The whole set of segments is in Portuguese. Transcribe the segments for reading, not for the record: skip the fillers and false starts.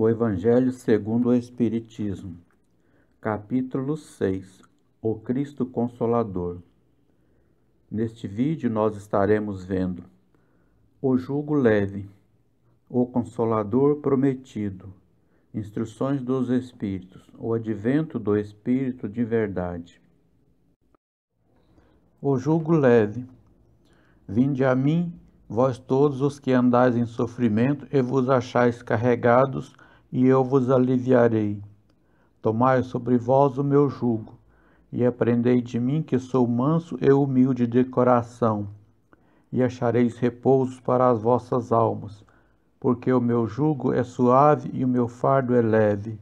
O Evangelho segundo o Espiritismo, capítulo 6, O Cristo Consolador. Neste vídeo nós estaremos vendo o jugo leve, o Consolador prometido, instruções dos Espíritos, o advento do Espírito de verdade. O jugo leve. Vinde a mim, vós todos os que andais em sofrimento e vos achais carregados, e eu vos aliviarei. Tomai sobre vós o meu jugo, e aprendei de mim que sou manso e humilde de coração, e achareis repouso para as vossas almas, porque o meu jugo é suave e o meu fardo é leve.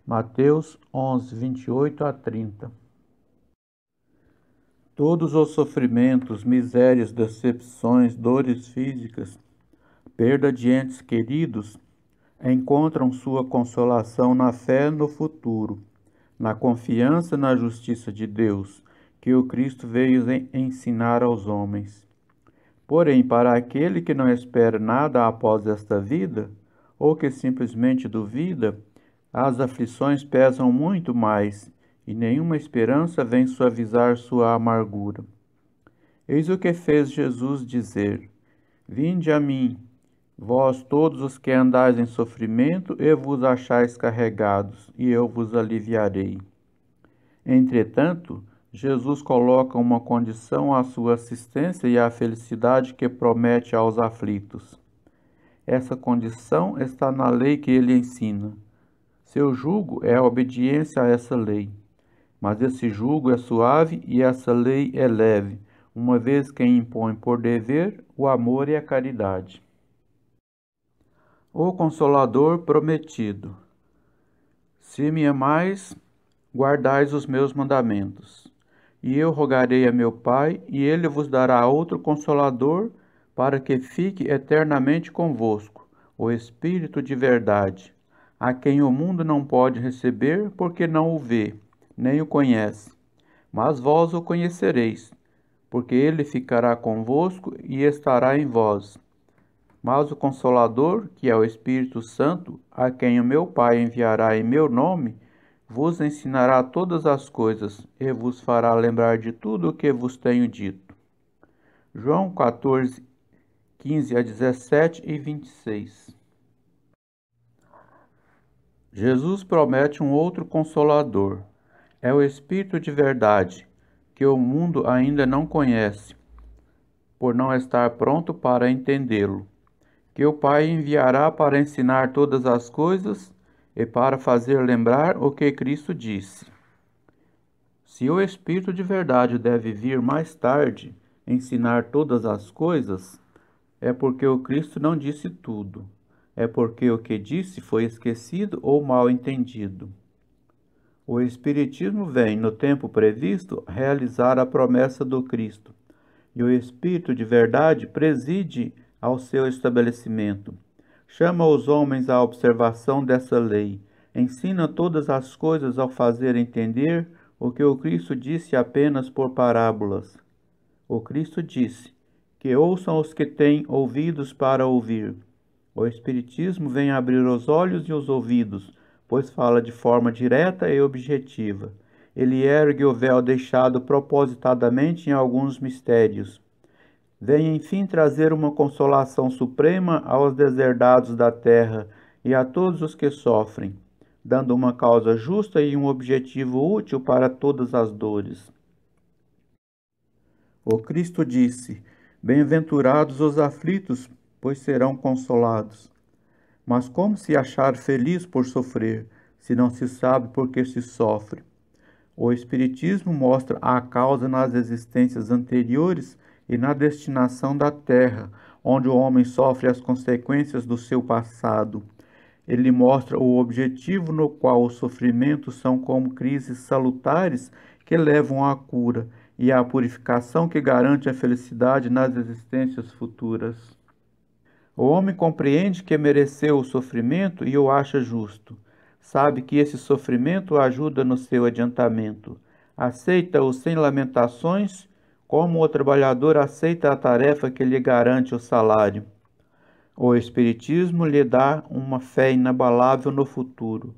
Mateus 11, 28 a 30. Todos os sofrimentos, misérias, decepções, dores físicas, perda de entes queridos, encontram sua consolação na fé no futuro, na confiança na justiça de Deus, que o Cristo veio ensinar aos homens. Porém, para aquele que não espera nada após esta vida, ou que simplesmente duvida, as aflições pesam muito mais, e nenhuma esperança vem suavizar sua amargura. Eis o que fez Jesus dizer: Vinde a mim, vós todos os que andais em sofrimento e vos achais carregados, e eu vos aliviarei. Entretanto, Jesus coloca uma condição à sua assistência e à felicidade que promete aos aflitos. Essa condição está na lei que ele ensina. Seu jugo é a obediência a essa lei. Mas esse jugo é suave e essa lei é leve, uma vez que impõe por dever o amor e a caridade. O Consolador prometido. Se me amais, guardais os meus mandamentos. E eu rogarei a meu Pai, e ele vos dará outro Consolador, para que fique eternamente convosco, o Espírito de verdade, a quem o mundo não pode receber, porque não o vê, nem o conhece. Mas vós o conhecereis, porque ele ficará convosco e estará em vós. Mas o Consolador, que é o Espírito Santo, a quem o meu Pai enviará em meu nome, vos ensinará todas as coisas e vos fará lembrar de tudo o que vos tenho dito. João 14, 15 a 17 e 26. Jesus promete um outro Consolador. É o Espírito de verdade, que o mundo ainda não conhece, por não estar pronto para entendê-lo, que o Pai enviará para ensinar todas as coisas e para fazer lembrar o que Cristo disse. Se o Espírito de verdade deve vir mais tarde ensinar todas as coisas, é porque o Cristo não disse tudo, é porque o que disse foi esquecido ou mal entendido. O Espiritismo vem, no tempo previsto, realizar a promessa do Cristo, e o Espírito de verdade preside ao seu estabelecimento. Chama os homens à observação dessa lei, ensina todas as coisas ao fazer entender o que o Cristo disse apenas por parábolas. O Cristo disse: que ouçam os que têm ouvidos para ouvir. O Espiritismo vem abrir os olhos e os ouvidos, pois fala de forma direta e objetiva. Ele ergue o véu deixado propositadamente em alguns mistérios. Vem, enfim, trazer uma consolação suprema aos deserdados da terra e a todos os que sofrem, dando uma causa justa e um objetivo útil para todas as dores. O Cristo disse: Bem-aventurados os aflitos, pois serão consolados. Mas como se achar feliz por sofrer, se não se sabe por que se sofre? O Espiritismo mostra a causa nas existências anteriores e na destinação da terra, onde o homem sofre as consequências do seu passado. Ele mostra o objetivo no qual os sofrimentos são como crises salutares que levam à cura e à purificação que garante a felicidade nas existências futuras. O homem compreende que mereceu o sofrimento e o acha justo. Sabe que esse sofrimento o ajuda no seu adiantamento. Aceita-o sem lamentações, como o trabalhador aceita a tarefa que lhe garante o salário. O Espiritismo lhe dá uma fé inabalável no futuro.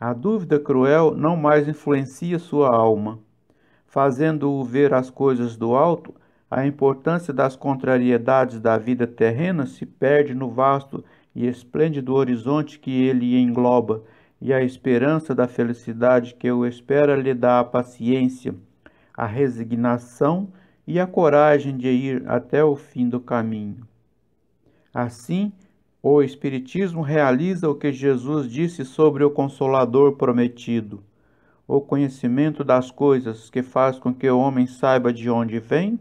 A dúvida cruel não mais influencia sua alma, fazendo-o ver as coisas do alto. A importância das contrariedades da vida terrena se perde no vasto e esplêndido horizonte que ele engloba, e a esperança da felicidade que o espera lhe dá a paciência, a resignação e a coragem de ir até o fim do caminho. Assim, o Espiritismo realiza o que Jesus disse sobre o Consolador prometido: o conhecimento das coisas que faz com que o homem saiba de onde vem,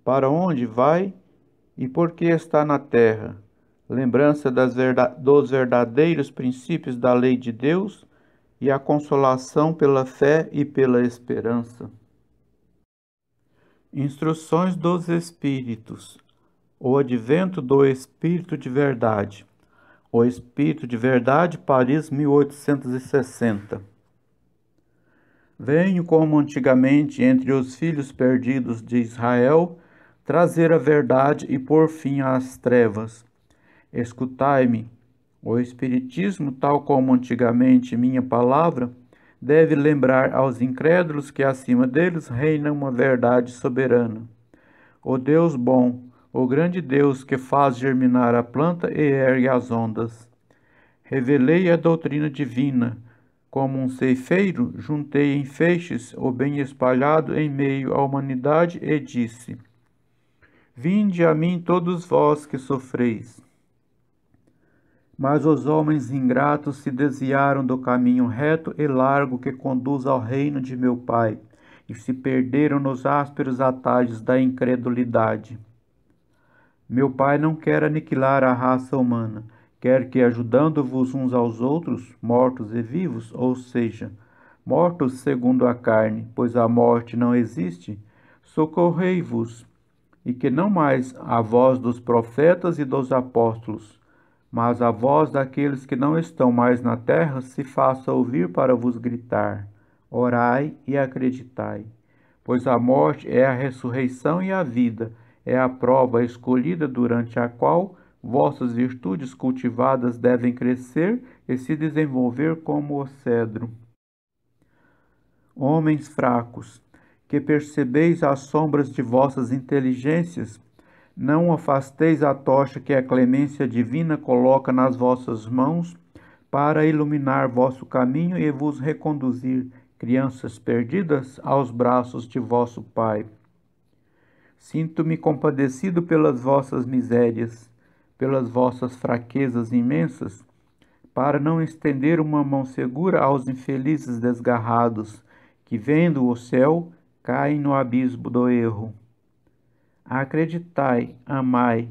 para onde vai e por que está na terra, lembrança dos verdadeiros princípios da lei de Deus e a consolação pela fé e pela esperança. Instruções dos Espíritos. O advento do Espírito de Verdade. O Espírito de Verdade, Paris, 1860. Venho, como antigamente entre os filhos perdidos de Israel, trazer a verdade e pôr fim às trevas. Escutai-me. O Espiritismo, tal como antigamente minha palavra, deve lembrar aos incrédulos que acima deles reina uma verdade soberana. O Deus bom, o grande Deus que faz germinar a planta e ergue as ondas. Revelei a doutrina divina. Como um ceifeiro, juntei em feixes o bem espalhado em meio à humanidade e disse: vinde a mim todos vós que sofreis. Mas os homens ingratos se desviaram do caminho reto e largo que conduz ao reino de meu Pai, e se perderam nos ásperos atalhos da incredulidade. Meu Pai não quer aniquilar a raça humana, quer que, ajudando-vos uns aos outros, mortos e vivos, ou seja, mortos segundo a carne, pois a morte não existe, socorrei-vos, e que não mais a voz dos profetas e dos apóstolos, mas a voz daqueles que não estão mais na terra se faça ouvir para vos gritar: orai e acreditai, pois a morte é a ressurreição e a vida, é a prova escolhida durante a qual vossas virtudes cultivadas devem crescer e se desenvolver como o cedro. Homens fracos, que percebeis as sombras de vossas inteligências, não afasteis a tocha que a clemência divina coloca nas vossas mãos para iluminar vosso caminho e vos reconduzir, crianças perdidas, aos braços de vosso Pai. Sinto-me compadecido pelas vossas misérias, pelas vossas fraquezas imensas, para não estender uma mão segura aos infelizes desgarrados, que, vendo o céu, caem no abismo do erro. Acreditai, amai,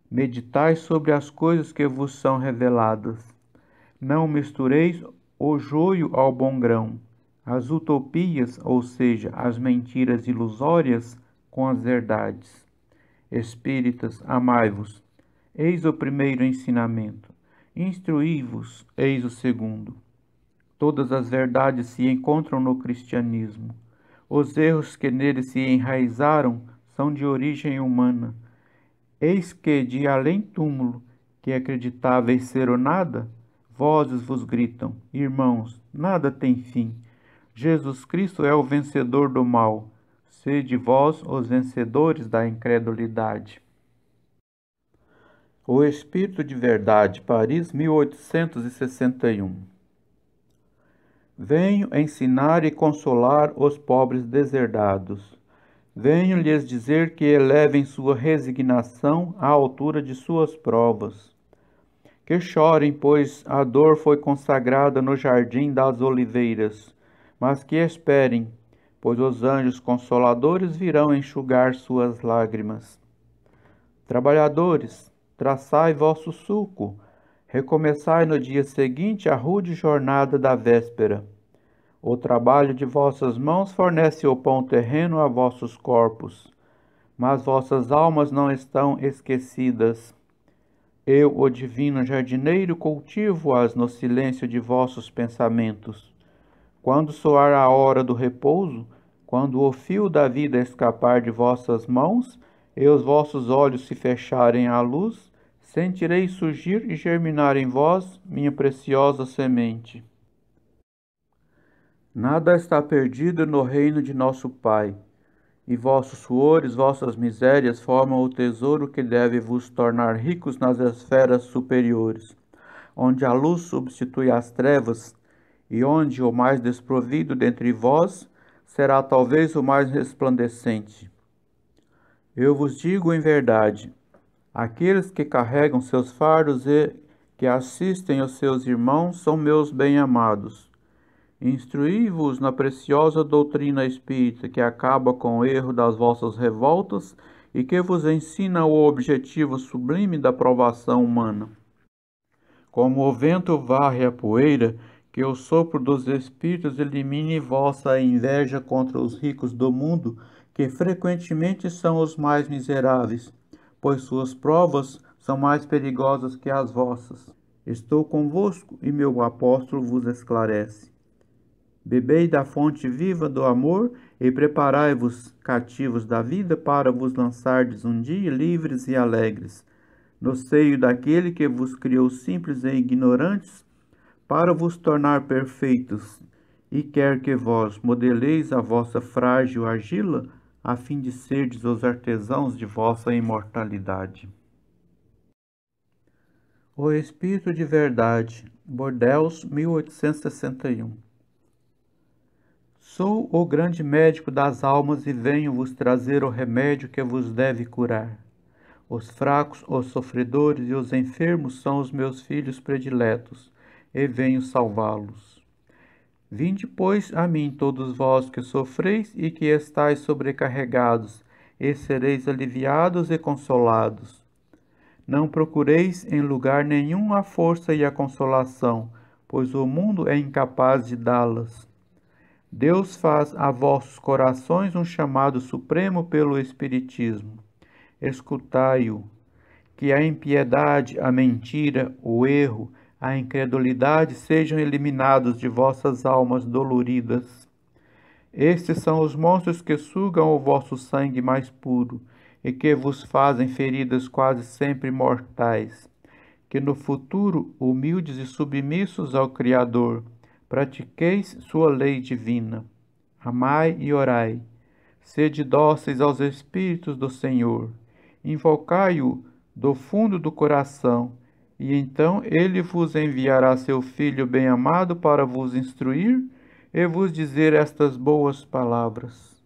meditai sobre as coisas que vos são reveladas. Não mistureis o joio ao bom grão, as utopias, ou seja, as mentiras ilusórias, com as verdades. Espíritas, amai-vos. Eis o primeiro ensinamento. Instruí-vos, eis o segundo. Todas as verdades se encontram no cristianismo. Os erros que nele se enraizaram são de origem humana. Eis que, de além-túmulo, que acreditáveis ser o nada, vozes vos gritam: irmãos, nada tem fim. Jesus Cristo é o vencedor do mal. Sede vós os vencedores da incredulidade. O Espírito de Verdade, Paris, 1861. Venho ensinar e consolar os pobres deserdados. Venho lhes dizer que elevem sua resignação à altura de suas provas. Que chorem, pois a dor foi consagrada no jardim das oliveiras, mas que esperem, pois os anjos consoladores virão enxugar suas lágrimas. Trabalhadores, traçai vosso sulco, recomeçai no dia seguinte a rude jornada da véspera. O trabalho de vossas mãos fornece o pão terreno a vossos corpos, mas vossas almas não estão esquecidas. Eu, o divino jardineiro, cultivo-as no silêncio de vossos pensamentos. Quando soar a hora do repouso, quando o fio da vida escapar de vossas mãos e os vossos olhos se fecharem à luz, sentirei surgir e germinar em vós minha preciosa semente. Nada está perdido no reino de nosso Pai, e vossos suores, vossas misérias formam o tesouro que deve vos tornar ricos nas esferas superiores, onde a luz substitui as trevas, e onde o mais desprovido dentre vós será talvez o mais resplandecente. Eu vos digo em verdade, aqueles que carregam seus fardos e que assistem os seus irmãos são meus bem-amados. Instruí-vos na preciosa doutrina espírita que acaba com o erro das vossas revoltas e que vos ensina o objetivo sublime da provação humana. Como o vento varre a poeira, que o sopro dos espíritos elimine vossa inveja contra os ricos do mundo, que frequentemente são os mais miseráveis, pois suas provas são mais perigosas que as vossas. Estou convosco e meu apóstolo vos esclarece. Bebei da fonte viva do amor e preparai-vos, cativos da vida, para vos lançardes um dia livres e alegres, no seio daquele que vos criou simples e ignorantes, para vos tornar perfeitos, e quer que vós modeleis a vossa frágil argila, a fim de serdes os artesãos de vossa imortalidade. O Espírito de Verdade, Bordeaux, 1861. Sou o grande médico das almas e venho vos trazer o remédio que vos deve curar. Os fracos, os sofredores e os enfermos são os meus filhos prediletos, e venho salvá-los. Vinde, pois, a mim todos vós que sofreis e que estáis sobrecarregados, e sereis aliviados e consolados. Não procureis em lugar nenhum a força e a consolação, pois o mundo é incapaz de dá-las. Deus faz a vossos corações um chamado supremo pelo Espiritismo. Escutai-o, que a impiedade, a mentira, o erro, a incredulidade sejam eliminados de vossas almas doloridas. Estes são os monstros que sugam o vosso sangue mais puro e que vos fazem feridas quase sempre mortais. Que no futuro, humildes e submissos ao Criador, pratiqueis sua lei divina. Amai e orai. Sede dóceis aos Espíritos do Senhor. Invocai-o do fundo do coração, e então ele vos enviará seu Filho bem-amado para vos instruir e vos dizer estas boas palavras.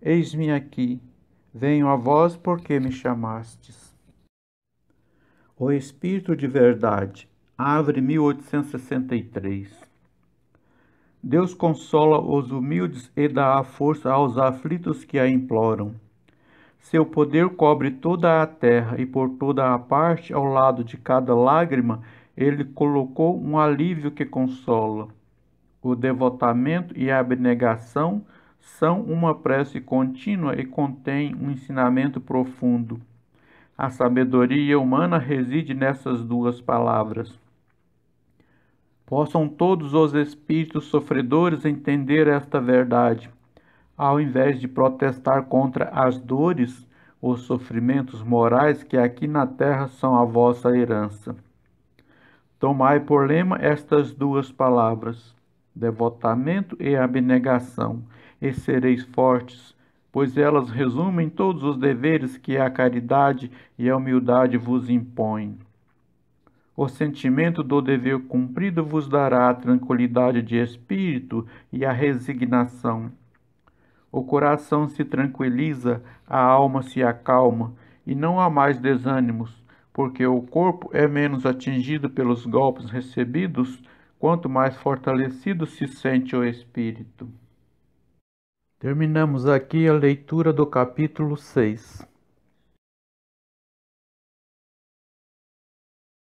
Eis-me aqui, venho a vós porque me chamastes. O Espírito de Verdade, Havre, 1863. Deus consola os humildes e dá a força aos aflitos que a imploram. Seu poder cobre toda a terra e por toda a parte, ao lado de cada lágrima, ele colocou um alívio que consola. O devotamento e a abnegação são uma prece contínua e contêm um ensinamento profundo. A sabedoria humana reside nessas duas palavras. Possam todos os espíritos sofredores entender esta verdade, ao invés de protestar contra as dores, os sofrimentos morais que aqui na terra são a vossa herança. Tomai por lema estas duas palavras, devotamento e abnegação, e sereis fortes, pois elas resumem todos os deveres que a caridade e a humildade vos impõem. O sentimento do dever cumprido vos dará a tranquilidade de espírito e a resignação. O coração se tranquiliza, a alma se acalma, e não há mais desânimos, porque o corpo é menos atingido pelos golpes recebidos, quanto mais fortalecido se sente o espírito. Terminamos aqui a leitura do capítulo 6.